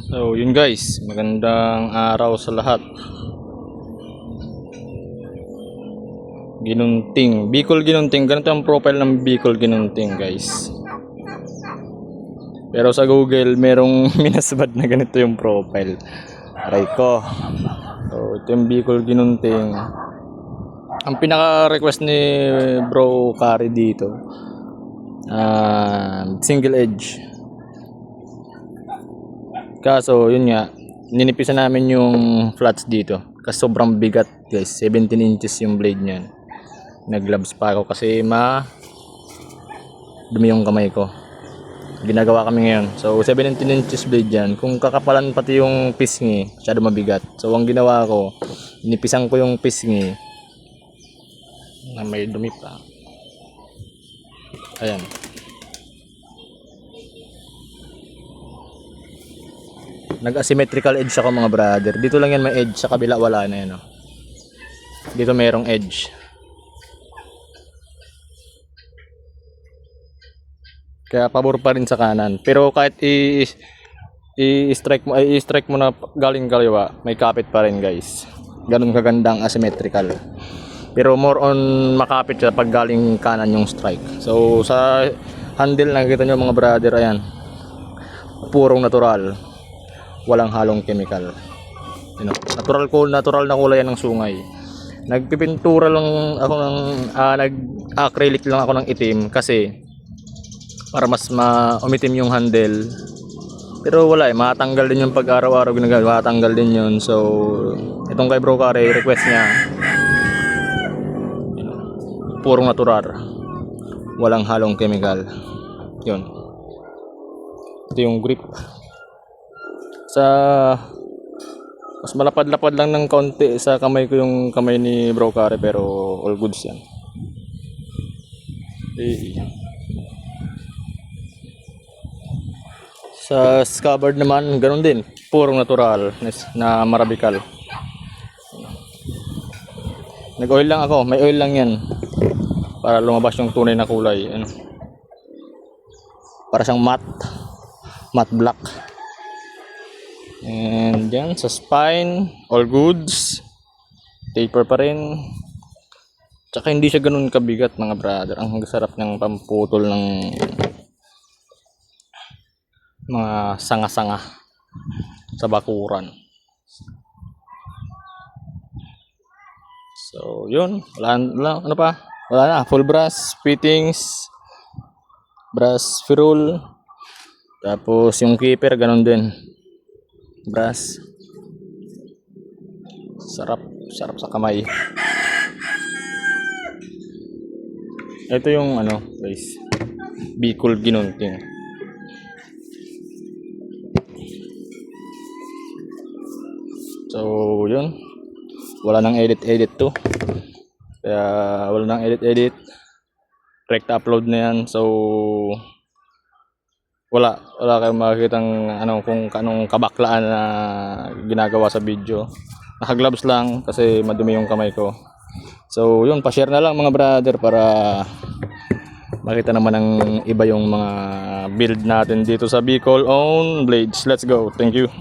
So yun guys, magandang araw sa lahat. Ginunting, Bicol Ginunting, ganito ang profile ng Bicol Ginunting guys. Pero sa Google merong minasbad na ganito yung profile. Aray ko. So ito yung Bicol Ginunting. Ang pinaka-request ni Bro Kari dito, single edge. Kaso yun nga, ninipisan namin yung flats dito kasi sobrang bigat guys, 17 inches yung blade niyan. Nag-gloves pa ako kasi dumi yung kamay ko. Ginagawa kami ngayon. So 17 inches blade yan. Kung kakapalan pati yung pisngi, masyado mabigat. So ang ginawa ko, ninipisan ko yung pisngi na may dumi pa. Ayan. Nag-asymmetrical edge ako mga brother. Dito lang yan may edge, sa kabila wala na yan. Oh. Dito mayroong edge. Kaya pabor pa rin sa kanan. Pero kahit i-strike mo na galing kaliwa, may kapit pa rin guys. Ganun kagandang asymmetrical. Pero more on makapit siya pag galing kanan yung strike. So sa handle nakikita nyo mga brother, ayan. Purong natural. Walang halong chemical. You know, natural na kulay ng sungay. Nagpipintura lang ako ng nag-acrylic lang ako ng itim kasi para mas umitim yung handle. Pero wala matanggal din yung pag araw-araw ginagawa, matanggal din yun. So itong kay Bro Kari, request niya, you know, purong natural. Walang halong chemical. Yun. Ito yung grip. Mas malapad-lapad lang ng konti sa kamay ko yung kamay ni Bro Kari, pero all goods yan. Sa scabbard naman ganun din, purong natural na marabikal. Nag-oil lang ako, may oil lang yan para lumabas yung tunay na kulay. Ano? Para siyang matte black. And yan, sa spine, all goods. Taper pa rin. Tsaka hindi siya ganun kabigat mga brother. Ang sarap ng pamputol ng mga sanga-sanga sa bakuran. So yun, wala ano pa? Wala na, full brass fittings, brass ferrule. Tapos yung keeper ganun din. Brass. Sarap sa kamay. Ito yung guys, Bicol Ginunting. So yun, wala nang edit to, kaya wala nang edit, direct upload na yan. So wala kayong makikitang kung anong kabaklaan na ginagawa sa video. Naka-gloves lang kasi madumi yung kamay ko. So yun, pa-share na lang mga brother para makita naman ng iba yung mga build natin dito sa Bicol own blades. Let's go. Thank you.